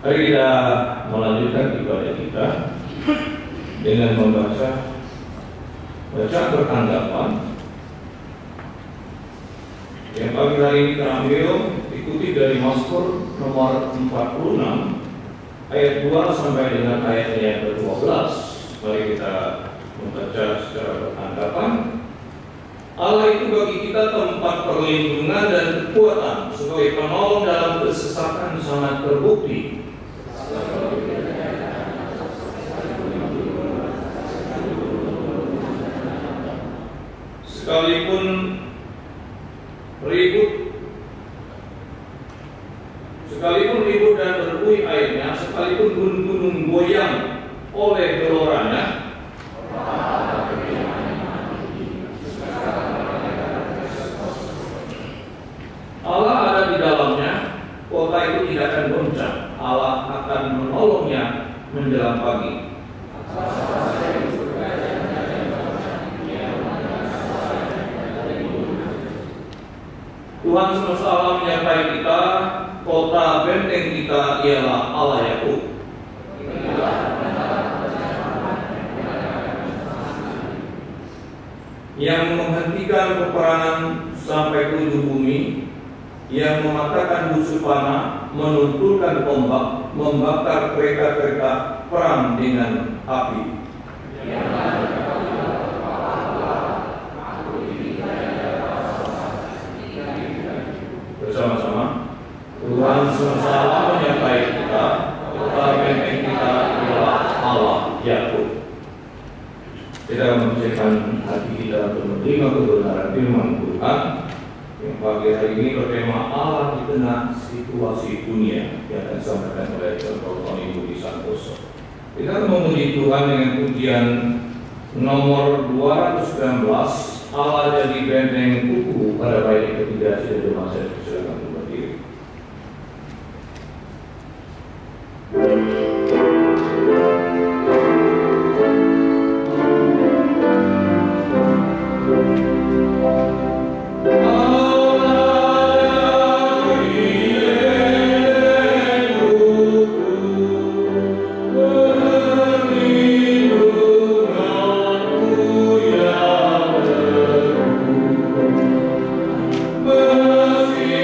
Mari kita melanjutkan ibadah kita dengan membaca bacaan bertanggapan yang pagi hari ini terambil ikuti dari Mazmur nomor 46 ayat 2 sampai dengan ayatnya yang ke-12. Mari kita membaca secara bertanggapan. Allah itu bagi kita tempat perlindungan dan kekuatan, sebagai penolong dalam kesesatan sangat terbukti. Sekalipun ribut dan berbuih airnya, sekalipun gunung-gunung goyang oleh geloranya, Allah ada di dalamnya, kota itu tidak akan goncang. Allah akan menolongnya menjelang pagi. Tuhan semesta alam menyertai kita, kota benteng kita ialah Allah Yakub. Yang menghentikan peperangan sampai ke ujung bumi, yang mematahkan busur panah, menunturkan ombak, membakar kereta-kereta perang dengan api. Bersama-sama, Tuhan semesta alam menyertai kita, kota benteng kita ialah Allah Yakub. Kita membersihkan hati kita untuk menerima kebenaran firman Tuhan yang pagi hari ini bertema Allah di tengah situasi dunia yang akan disampaikan oleh Dr. Tony Budi Santoso. Kita memuji Tuhan dengan pujian nomor 219, Allah jadi benteng kuku, pada bait ketiga. Sudah masa silakan berdiri. Mercy.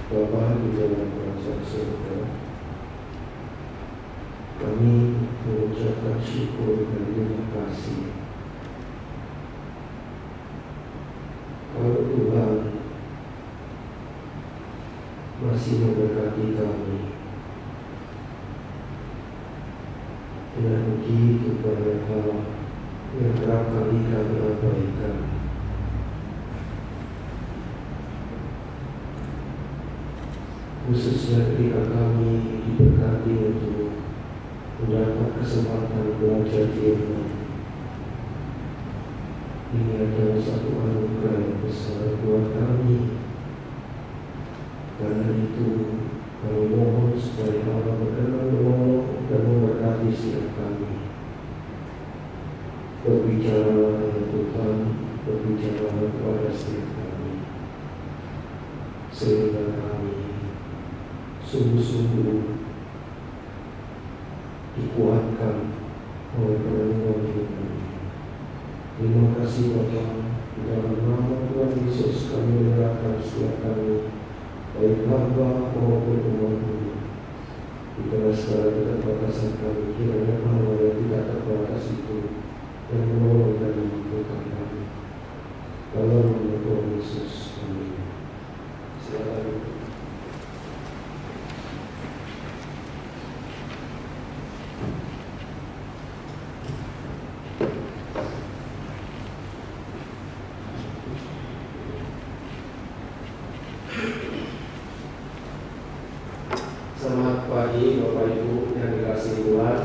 Bapa di dalam kerajaan surga, kami mengucapkan syukur dan terima kasih kalau Tuhan masih memberkati kami dengan begitu banyak hal yang kerap kali kami abaikan. Khususnya ketika kami diberkati untuk mendapat kesempatan belajar firman. Ini adalah satu anugerah yang besar buat kami. Karena itu kami mohon supaya Allah berkenan menolong dan memberkati setiap kami. Berbicaralah ya Tuhan, berbicaralah kepada setiap kami, sehingga kami sungguh-sungguh dikuatkan oleh perenungan firman. Terima kasih Bapa, di dalam nama Tuhan Yesus kami menyerahkan setiap kami, baik hamba maupun umat-Mu. Di tengah segala keterbatasan kami, kiranya Allah yang tidak terbatas itu yang menolong dan memampukan kami. Dalam nama Tuhan Yesus, amin. Silakan. Selamat pagi Bapak Ibu yang dikasihi Tuhan.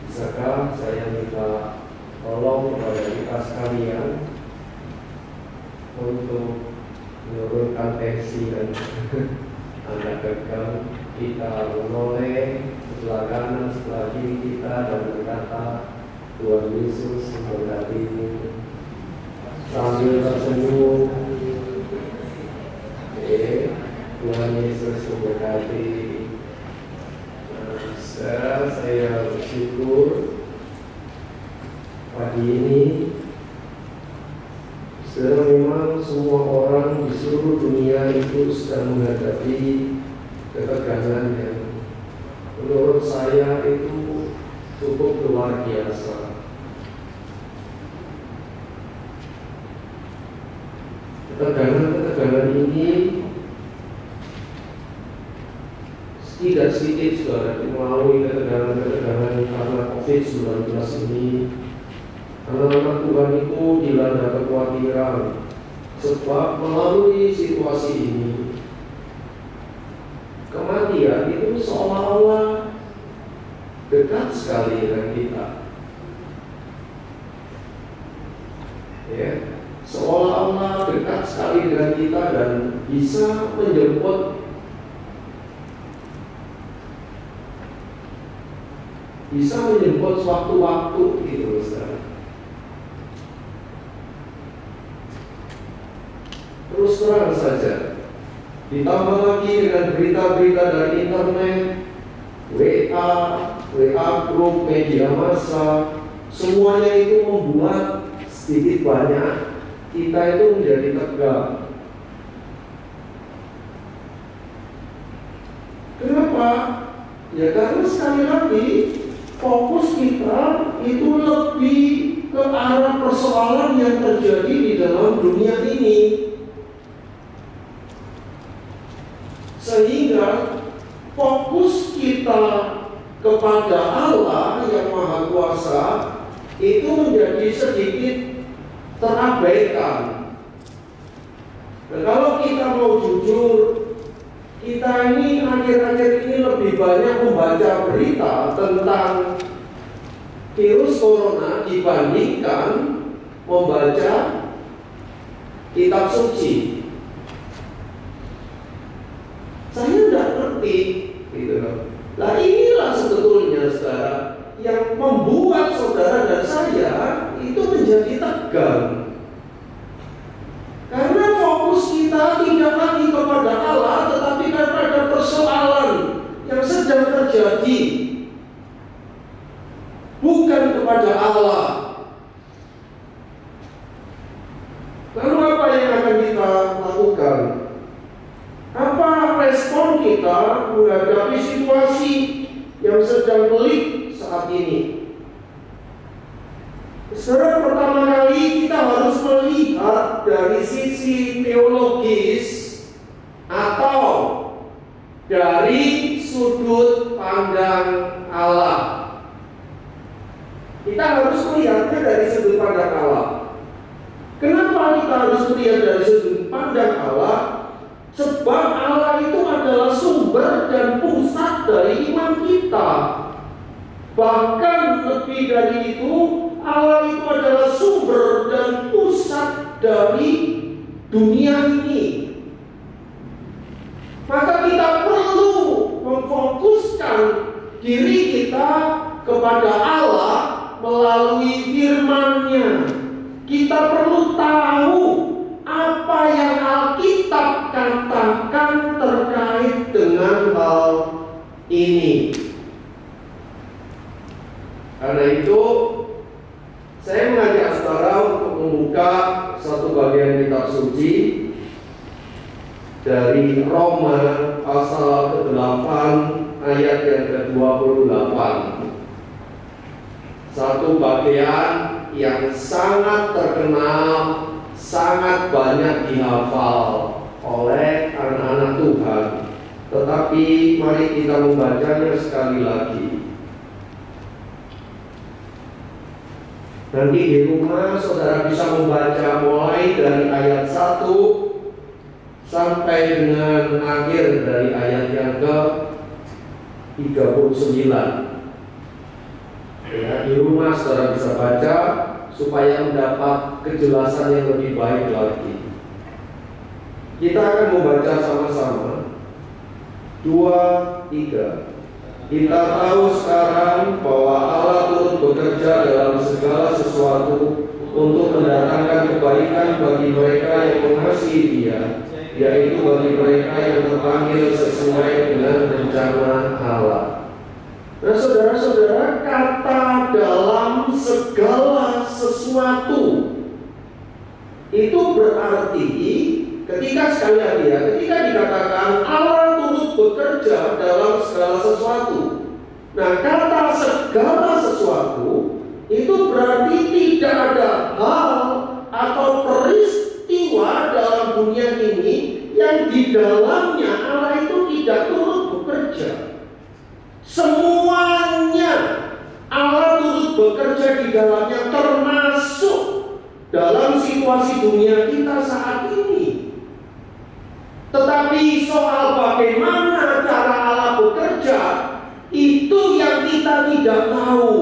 Bisakah saya minta tolong kepada kita sekalian untuk menurunkan tensi dan angkat tegang kita, menoleh sebelah kanan, sebelah kiri kita, dan berkata, Tuhan Yesus memberkatimu, sambil tersenyum. Tuhan Yesus memberkati. Sekarang saya bersyukur pagi ini, sekarang memang semua orang di seluruh dunia itu sedang menghadapi ketegangan yang menurut saya itu cukup luar biasa. Ketegangan ini tidak sedikit saudara melalui ketegangan karena COVID-19 ini. Anak-anak Tuhan itu dilanda kekhawatiran sebab melalui situasi ini kematian itu seolah-olah dekat sekali dengan kita. Ya, seolah-olah dekat sekali dengan kita dan bisa menjemput suatu-waktu gitu, saudara. Terus terang saja, ditambah lagi dengan berita-berita dari internet, WA grup, media massa, semuanya itu membuat sedikit banyak kita itu menjadi tegang. Kenapa? Ya karena sekali lagi fokus kita itu lebih ke arah persoalan yang terjadi di dalam dunia ini, sehingga fokus kita kepada Allah yang Maha Kuasa itu menjadi sedikit terabaikan. Dan kalau kita mau jujur, kita ini akhir-akhir ini lebih banyak membaca berita tentang virus corona dibandingkan membaca kitab suci. Saya tidak ngerti, gitu loh. Nah inilah sebetulnya saudara yang membuat saudara dan saya itu menjadi tegang. Karena fokus kita tidak lagi kepada Allah, tetapi kepada persoalan yang sedang terjadi, bukan kepada Allah. Lalu apa yang akan kita kita menghadapi situasi yang sedang pelik saat ini. Saudara, pertama kali kita harus melihat dari sisi teologis atau dari sudut pandang Allah. Kita harus melihatnya dari sudut pandang Allah. Kenapa kita harus melihat dari sudut pandang Allah? Sebab Allah itu adalah sumber dan pusat dari iman kita. Bahkan lebih dari itu, Allah itu adalah sumber dan pusat dari dunia ini. Maka kita perlu memfokuskan diri kita kepada Allah melalui firman-Nya. Kita perlu tahu apa yang Alkitab katakan terkait dengan hal ini. Karena itu, saya mengajak saudara untuk membuka satu bagian kitab suci dari Roma pasal ke-8 ayat yang ke-28. Satu bagian yang sangat terkenal, sangat banyak dihafal oleh anak-anak Tuhan. Tetapi mari kita membacanya sekali lagi. Nanti di rumah saudara bisa membaca mulai dari ayat 1 sampai dengan akhir dari ayat yang ke-39. Ya, di rumah saudara bisa baca supaya mendapat kejelasan yang lebih baik lagi. Kita akan membaca sama-sama. 2, 3. Kita tahu sekarang bahwa Allah turut bekerja dalam segala sesuatu untuk mendatangkan kebaikan bagi mereka yang mengasihi Dia, yaitu bagi mereka yang terpanggil sesuai dengan rencana Allah. Nah, saudara-saudara, kata dalam segala sesuatu itu berarti ketika sekali lagi ya, ketika dikatakan Allah turut bekerja dalam segala sesuatu. Nah, kata segala sesuatu itu berarti tidak ada hal atau peristiwa dalam dunia ini yang di dalamnya Allah itu tidak turut bekerja. Semuanya Allah turut bekerja di dalamnya, termasuk dalam situasi dunia kita saat ini. Tetapi soal bagaimana cara Allah bekerja, itu yang kita tidak tahu.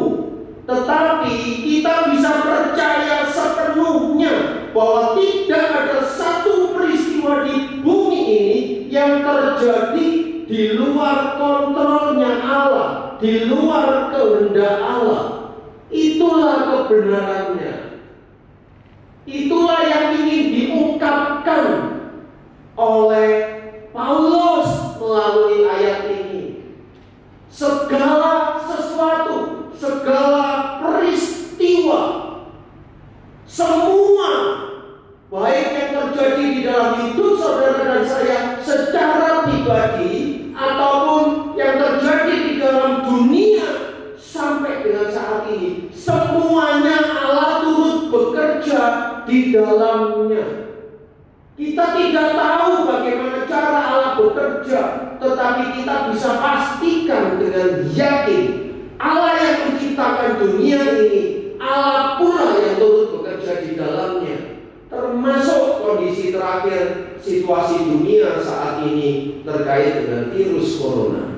Tetapi kita bisa percaya sepenuhnya bahwa tidak ada satu peristiwa di bumi ini yang terjadi di luar kontrolnya Allah, di luar kehendak Allah. Itulah kebenarannya. Itulah yang ingin diungkapkan oleh Paulus melalui ayat ini. Segala sesuatu, segala peristiwa, semua baik yang terjadi di dalam hidup saudara dan saya secara pribadi ataupun yang terjadi di dalam dunia sampai dengan saat ini, semuanya Allah turut bekerja di dalamnya. Kita tidak tahu bagaimana cara Allah bekerja, tetapi kita bisa pastikan dengan yakin Allah yang menciptakan dunia ini, Allah pula yang turut bekerja di dalamnya. Termasuk kondisi terakhir situasi dunia saat ini terkait dengan virus corona.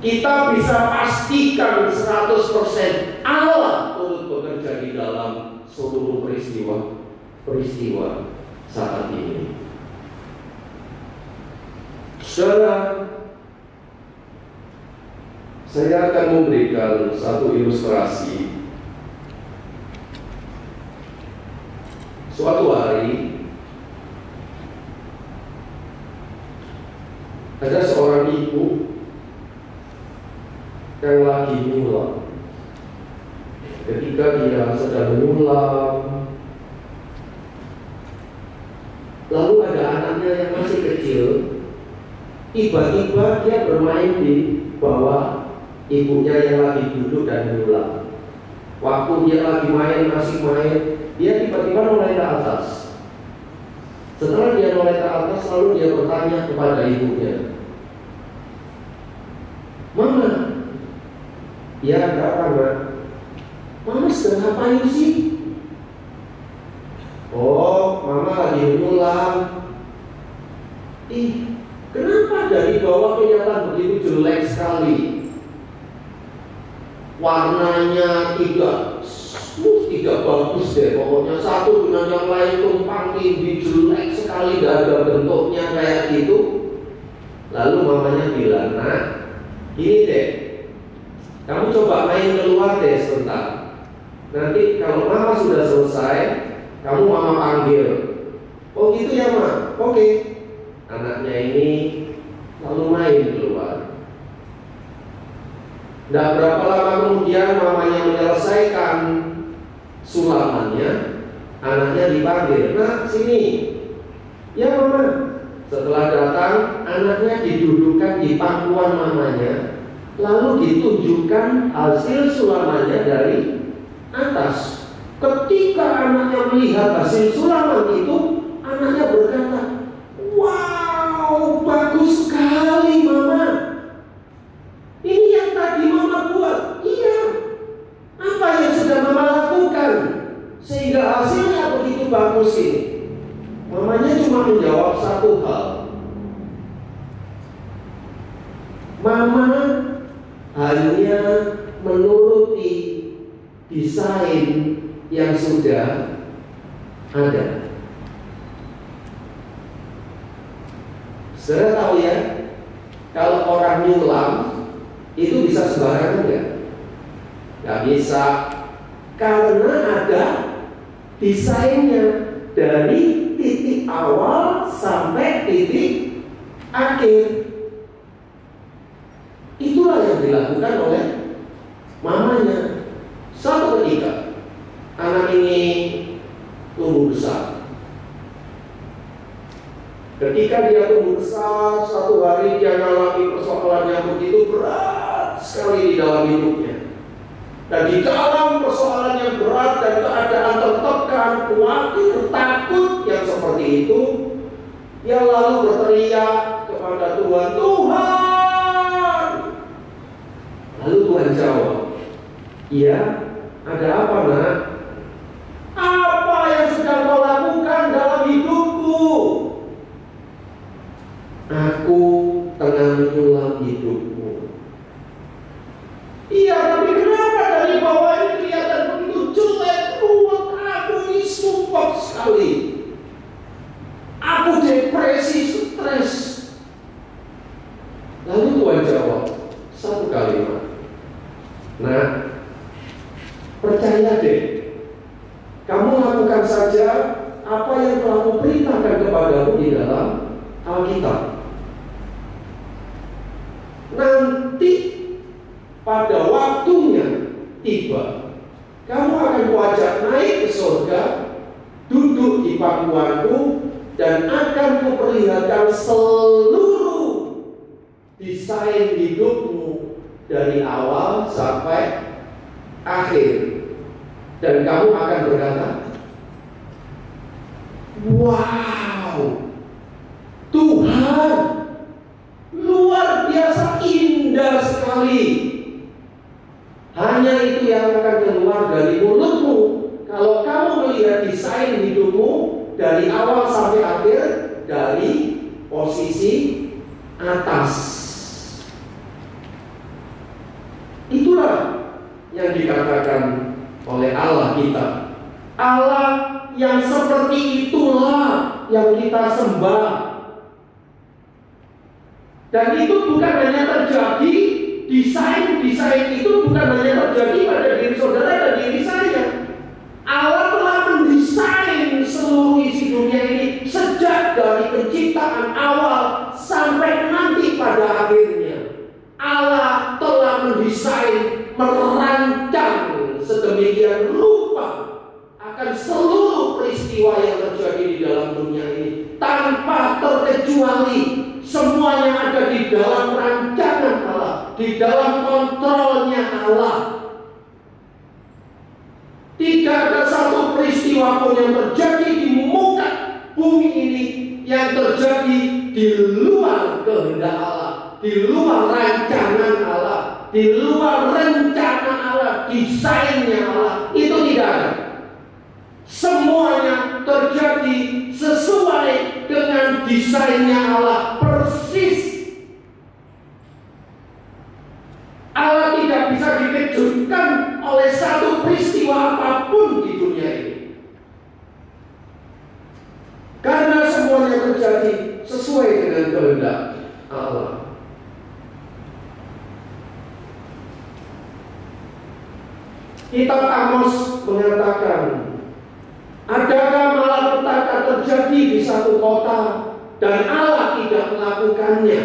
Kita bisa pastikan 100% Allah turut bekerja di dalam seluruh peristiwa saat ini. Saudara, saya akan memberikan satu ilustrasi. Suatu hari ada seorang ibu yang lagi menyulam. Ketika dia sedang menyulam, lalu ada anaknya yang masih kecil tiba-tiba dia bermain di bawah ibunya yang lagi duduk dan menyulam. Waktu dia lagi main, masih main, dia tiba-tiba mulai ke atas. Setelah dia mulai ke atas, lalu dia bertanya kepada ibunya, "Mama, ya ada apa, Nak? Mama sedang ngapain sih?" "Oh, Mama lagi menyulam." "Ih, kenapa dari bawah kelihatan begitu jelek sekali? Warnanya tidak bagus deh. Pokoknya satu dengan yang lain tumpang tindih, jelek sekali, gak ada bentuknya kayak gitu." Lalu mamanya bilang, "Nah, gini deh, kamu coba main keluar deh sebentar. Nanti kalau Mama sudah selesai, kamu Mama panggil." "Oh gitu ya, Ma? Oke." Anaknya ini lalu main keluar. Tidak berapa lama kemudian mamanya menyelesaikan sulamannya, anaknya dipanggil, "Nak, sini." "Ya, Mama." Setelah datang, anaknya didudukkan di pangkuan mamanya, lalu ditunjukkan hasil sulamannya dari atas. Ketika anaknya melihat hasil sulaman itu, anaknya berkata, "Wow, bagus sekali, Mama. Ini yang tadi Mama buat." "Iya. Apa yang sudah Mama lakukan sehingga hasilnya begitu bagus ini?" Mamanya cuma menjawab satu hal. Mama hanya menuruti desain yang sudah ada. Saudara tahu ya, kalau orang nyulam itu bisa sembarangan nggak? Nggak bisa, karena ada desainnya dari titik awal sampai titik akhir. Itulah yang dilakukan oleh mamanya. Suatu ketika anak ini tumbuh besar. Ketika dia tumbuh besar, suatu hari dia mengalami persoalan yang begitu berat sekali di dalam hidupnya. Dan di dalam persoalan yang berat dan keadaan tertekan, khawatir, takut yang seperti itu, dia lalu berteriak kepada Tuhan, "Tuhan!" Lalu Tuhan jawab, "Iya, ada apa, Nak?" "Apa yang sedang kau lakukan dalam hidupku?" "Aku tengah menyulam hidupmu." "Iya, tapi kenapa dari bawah ini kelihatan begitu jelek, ruwet, aku ini sumpah sekali. Aku depresi, stres." Lalu Tuhan jawab satu kalimat, "Nah, percaya deh, kamu lakukan saja apa yang telah kuperintahkan kepadamu di dalam Alkitab. Nanti pada waktunya tiba, kamu akan kuajak naik ke surga, duduk di pangkuanku, dan akan kuperlihatkan seluruh desain hidupmu dari awal sampai akhir. Dan kamu akan berkata, wow, Tuhan, luar biasa indah sekali. Hanya itu yang akan keluar dari mulutmu kalau kamu melihat desain hidupmu dari awal sampai akhir, dari posisi atas. Itulah yang dikatakan oleh Allah kita. Allah yang seperti itulah yang kita sembah. Dan itu bukan hanya terjadi, desain itu bukan hanya terjadi pada diri saudara dan diri saya. Allah telah mendesain seluruh isi dunia ini sejak dari penciptaan awal sampai nanti pada akhirnya. Allah telah mendesain, merancang sedemikian rupa akan seluruh peristiwa yang terjadi di dalam dunia ini tanpa terkecuali. Semua yang ada di dalam rancangan Allah, di dalam kontrolnya Allah. Tidak ada satu peristiwa pun yang terjadi di muka bumi ini yang terjadi di luar kehendak Allah, di luar rancangan Allah, di luar rencana Allah, desainnya Allah. Itu tidak ada. Semuanya terjadi sesuai dengan desainnya Allah persis. Allah tidak bisa dikejutkan oleh satu peristiwa apapun di dunia ini. Karena semuanya terjadi sesuai dengan kehendak Allah. Kitab Amos mengatakan, adakah malapetaka terjadi di satu kota dan Allah tidak melakukannya?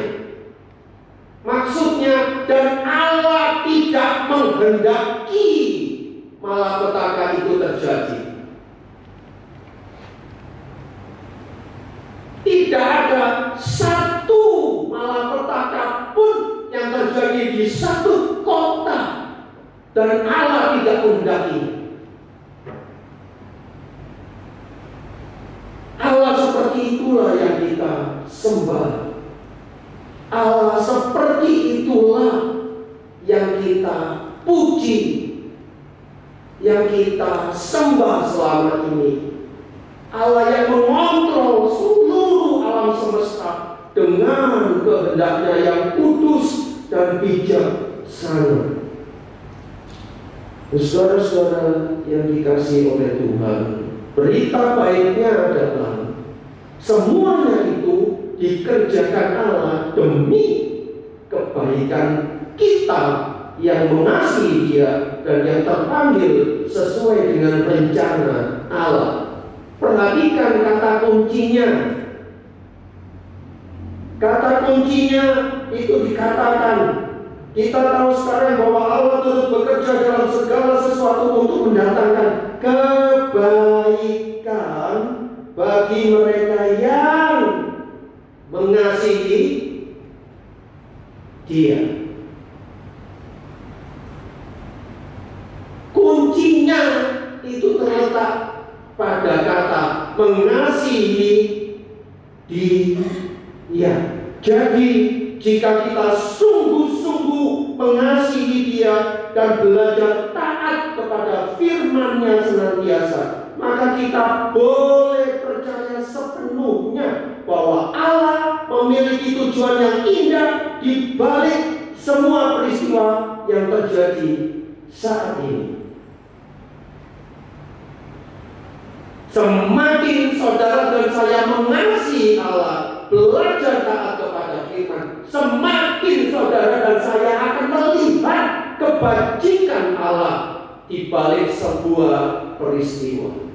Maksudnya, dan Allah tidak menghendaki malapetaka itu terjadi. Tidak ada satu malapetaka pun yang terjadi di satu kota dan Allah tidak menghendakinya. Allah seperti itulah yang kita sembah. Allah seperti itulah yang kita puji, yang kita sembah selama ini. Allah yang mengontrol seluruh alam semesta dengan kehendaknya yang kudus dan bijaksana. Saudara-saudara yang dikasihi oleh Tuhan, berita baiknya adalah semuanya itu dikerjakan Allah demi kebaikan kita yang mengasihi Dia dan yang terpanggil sesuai dengan rencana Allah. Perhatikan kata kuncinya. Kata kuncinya itu dikatakan, kita tahu sekarang bahwa Allah turut bekerja dalam segala sesuatu untuk mendatangkan kebaikan bagi mereka yang mengasihi Dia. Kuncinya itu terletak pada kata mengasihi Dia. Jadi jika kita sungguh-sungguh mengasihi Dia dan belajar taat kepada firman-Nya senantiasa, maka kita boleh percaya sepenuhnya bahwa Allah memiliki tujuan yang indah di balik semua peristiwa yang terjadi saat ini. Semakin saudara dan saya mengasihi Allah, belajar taat kepada firman, semakin saudara dan saya akan melihat kebajikan Allah di balik sebuah peristiwa.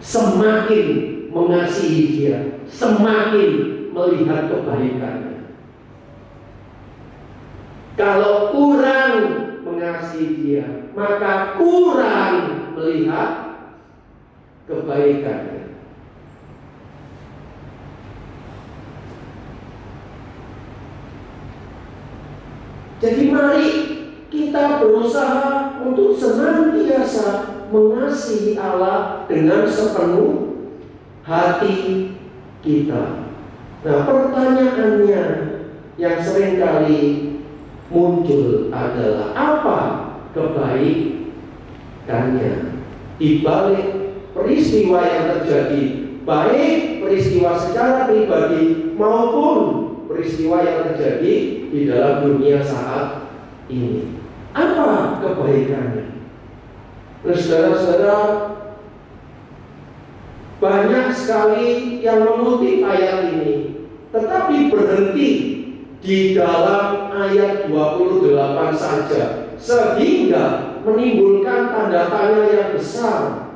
Semakin mengasihi Dia, semakin melihat kebaikannya. Kalau kurang mengasihi Dia, maka kurang melihat kebaikannya. Jadi mari kita berusaha untuk senantiasa mengasihi Allah dengan sepenuh hati kita. Nah, pertanyaannya yang seringkali muncul adalah apa kebaikannya di balik peristiwa yang terjadi, baik peristiwa secara pribadi maupun peristiwa yang terjadi di dalam dunia saat ini. Apa kebaikannya? Saudara-saudara, banyak sekali yang mengutip ayat ini, tetapi berhenti di dalam ayat 28 saja, sehingga menimbulkan tanda tanya yang besar.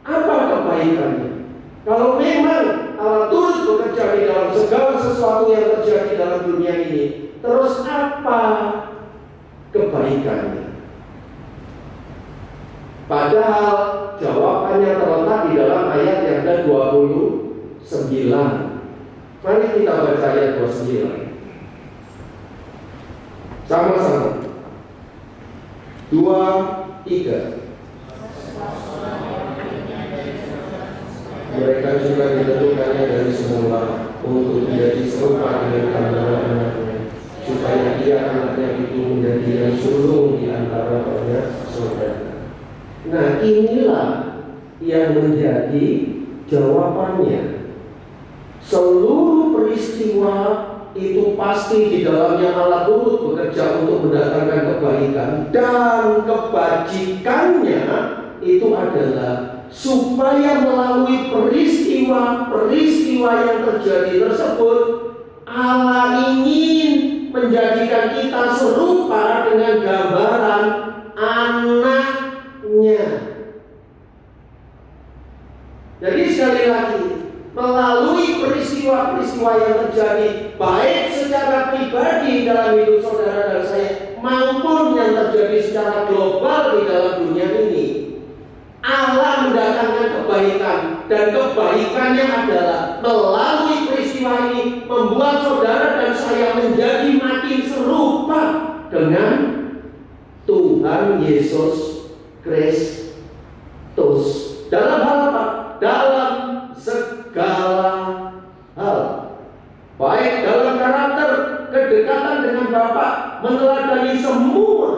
Apa kebaikannya? Kalau memang Allah turut bekerja di dalam segala sesuatu yang terjadi dalam dunia ini, terus apa kebaikannya? Padahal jawabannya terletak di dalam ayat yang ke-29. Mari kita baca ayat 29. Sama-sama. 2, 3. Mereka juga ditentukannya dari semula untuk menjadi serupa dengan gambaran anaknya, supaya dia anaknya itu menjadi yang sulung di antara banyak saudara. Nah, inilah yang menjadi jawabannya. Seluruh peristiwa itu pasti di dalamnya Allah turut bekerja untuk mendatangkan kebaikan, dan kebajikannya itu adalah supaya melalui peristiwa-peristiwa yang terjadi tersebut, Allah ingin menjadikan kita serupa dengan gambaran anaknya. Jadi sekali lagi, melalui peristiwa-peristiwa yang terjadi, baik secara pribadi dalam hidup saudara dan saya, maupun yang terjadi secara global di dalam dunia ini, Allah mendatangkan kebaikan, dan kebaikannya adalah melalui peristiwa ini membuat saudara dan saya menjadi makin serupa dengan Tuhan Yesus Kristus. Dalam hal apa? Dalam segala hal, baik dalam karakter, kedekatan dengan Bapa, meneladani semua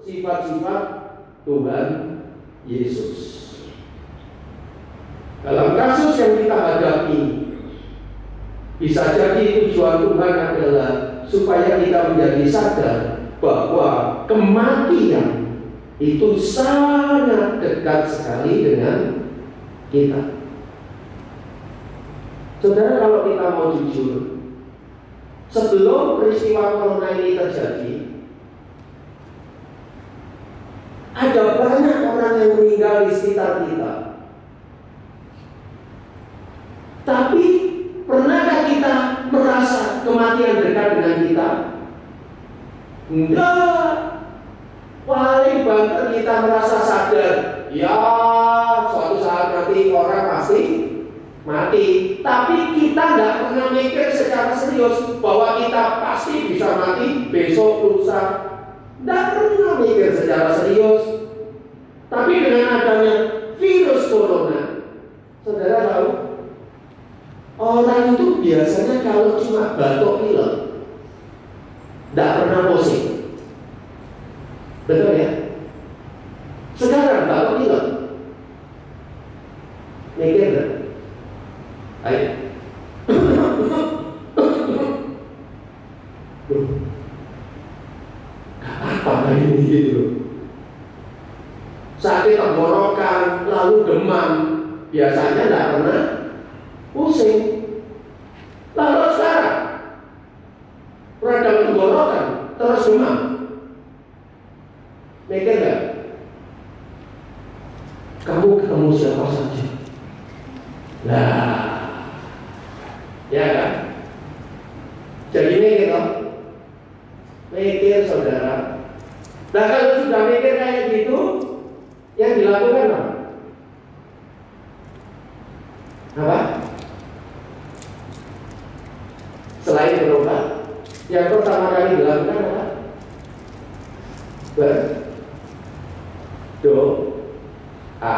sifat-sifat Tuhan Yesus. Dalam kasus yang kita hadapi, bisa jadi tujuan Tuhan adalah supaya kita menjadi sadar bahwa kematian itu sangat dekat sekali dengan kita. Saudara, kalau kita mau jujur, sebelum peristiwa corona ini terjadi, ada banyak orang yang meninggal di sekitar kita. Tapi pernahkah kita merasa kematian dekat dengan kita? Enggak. Paling banter kita merasa sadar, ya suatu saat nanti orang pasti mati. Tapi kita tidak pernah mikir secara serius bahwa kita pasti bisa mati besok, lusa. Tidak pernah mikir secara serius. Tapi dengan adanya virus corona, saudara tahu, orang itu biasanya kalau cuma batuk pilek, tidak pernah pusing. Betul ya? Sekarang batuk pilek, mikir gak? Ayo. Apa ini gitu? Sakit tenggorokan, lalu demam, biasanya tidak pernah pusing. Lalu sekarang radang tenggorokan, terus demam, mikir gak? Kamu ketemu siapa saja? Nah, ya kan? Jadi mikir dong, mikir saudara. Nah, kalau sudah mikir kayak gitu, yang dilakukan apa? Apa? Selain berobat, yang pertama kali dilakukan apa? Berdoa.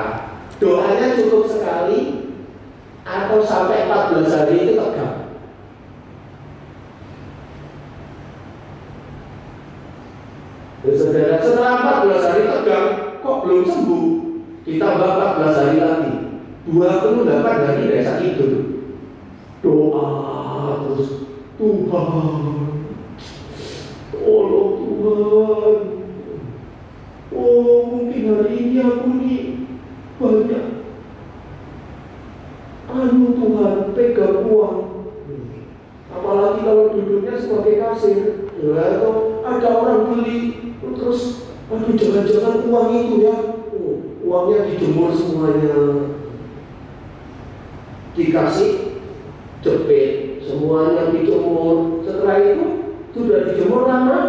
Doanya cukup sekali atau sampai 14 hari itu tegak? Saudara, setelah 14 hari tegang, kok belum sembuh? Ditambah 14 hari lagi, 28 hari dari sakit itu. Doa terus, Tuhan, tolong Tuhan. Oh, mungkin hari ini aku nih banyak Tuhan pegang uang. Apalagi kalau duduknya sebagai kasir, ya, atau ada orang beli, terus jangan-jangan uang itu ya, uangnya dijemur semuanya, dikasih jepit, semuanya dijemur. Setelah itu sudah dijemur lama,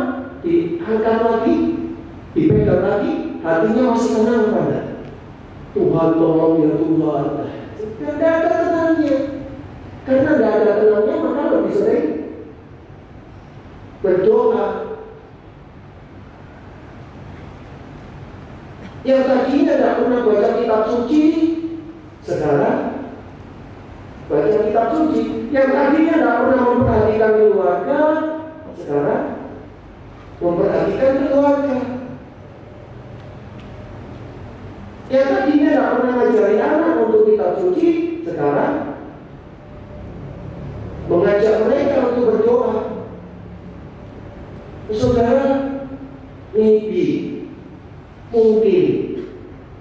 diangkat lagi, dipegang lagi, hatinya masih tenang pada Tuhan, tolong ya Tuhan. Tidak ada tenangnya. Karena tidak ada tenangnya, maka lebih sering berdoa. Yang tadinya tidak pernah baca kitab suci, sekarang baca kitab suci. Yang tadinya tidak pernah memperhatikan keluarga, sekarang memperhatikan keluarga. Yang tadinya tidak pernah ngajari anak untuk kitab suci, sekarang mengajak mereka untuk berdoa. Saudara, mimpi mungkin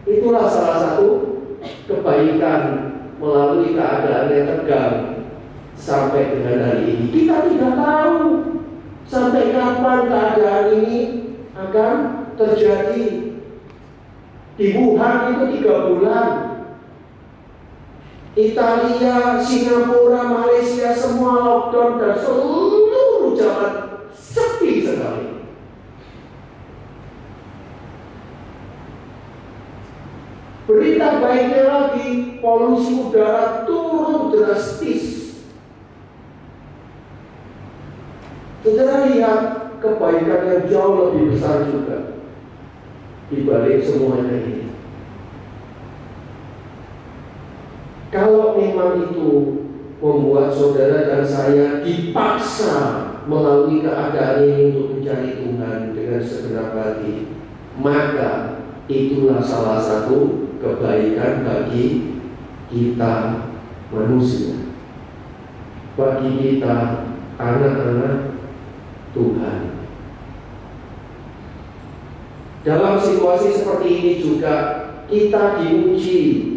itulah salah satu kebaikan melalui keadaan yang tegang sampai dengan hari ini. Kita tidak tahu sampai kapan keadaan ini akan terjadi. Di Wuhan itu 3 bulan. Italia, Singapura, Malaysia semua lockdown dan seluruh jalan sepi sekali. Berita baiknya lagi, polusi udara turun drastis. Saudara lihat kebaikan yang jauh lebih besar juga di balik semuanya ini. Kalau memang itu membuat saudara dan saya dipaksa melalui keadaan ini untuk mencari Tuhan dengan segenap hati, maka itulah salah satu kebaikan bagi kita manusia, bagi kita anak-anak Tuhan. Dalam situasi seperti ini juga kita diuji.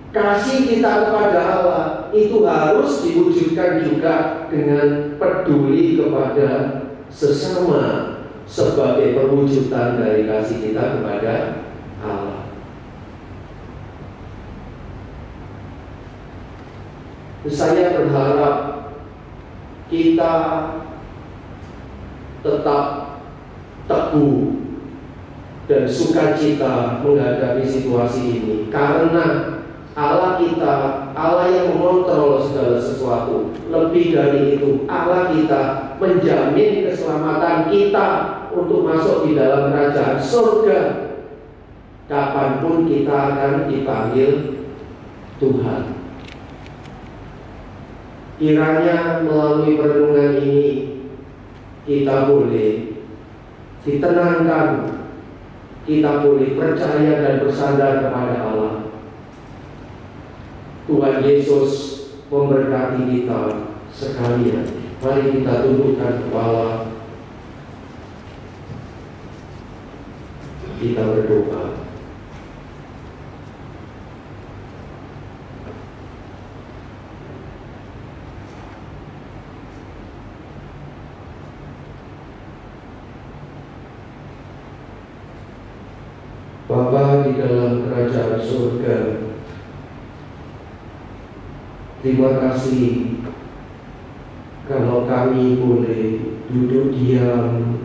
Kasih kita kepada Allah itu harus diwujudkan juga dengan peduli kepada sesama sebagai perwujudan dari kasih kita kepada Allah. Saya berharap kita tetap teguh dan sukacita menghadapi situasi ini, karena Allah kita, Allah yang mengontrol segala sesuatu. Lebih dari itu, Allah kita menjamin keselamatan kita untuk masuk di dalam kerajaan surga kapanpun kita akan dipanggil Tuhan. Kiranya melalui perenungan ini kita boleh ditenangkan, kita boleh percaya dan bersandar kepada Allah. Tuhan Yesus memberkati kita sekalian. Mari kita tundukkan kepala, kita berdoa. Bapa di dalam kerajaan surga, terima kasih kalau kami boleh duduk diam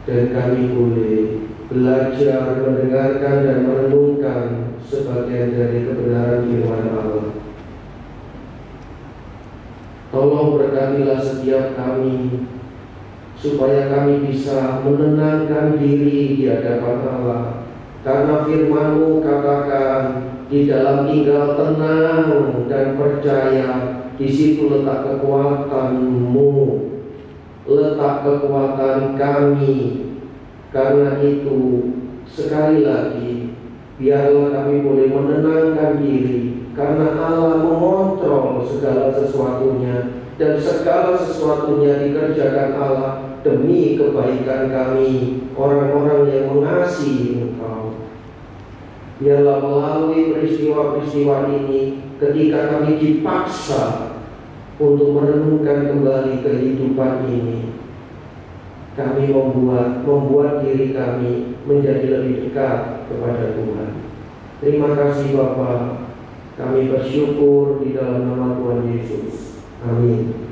dan kami boleh belajar, mendengarkan dan merenungkan sebagian dari kebenaran firman Allah. Tolong berkatilah setiap kami supaya kami bisa menenangkan diri di hadapan Allah, karena firman-Mu katakan di dalam tinggal tenang dan percaya, di situ letak kekuatan-Mu, letak kekuatan kami. Karena itu sekali lagi biarlah kami boleh menenangkan diri, karena Allah mengontrol segala sesuatunya, dan segala sesuatunya dikerjakan Allah demi kebaikan kami, orang-orang yang mengasihi Engkau. Biarlah melalui peristiwa-peristiwa ini, ketika kami dipaksa untuk merenungkan kembali kehidupan ini, kami membuat diri kami menjadi lebih dekat kepada Tuhan. Terima kasih Bapa, kami bersyukur di dalam nama Tuhan Yesus. Amin.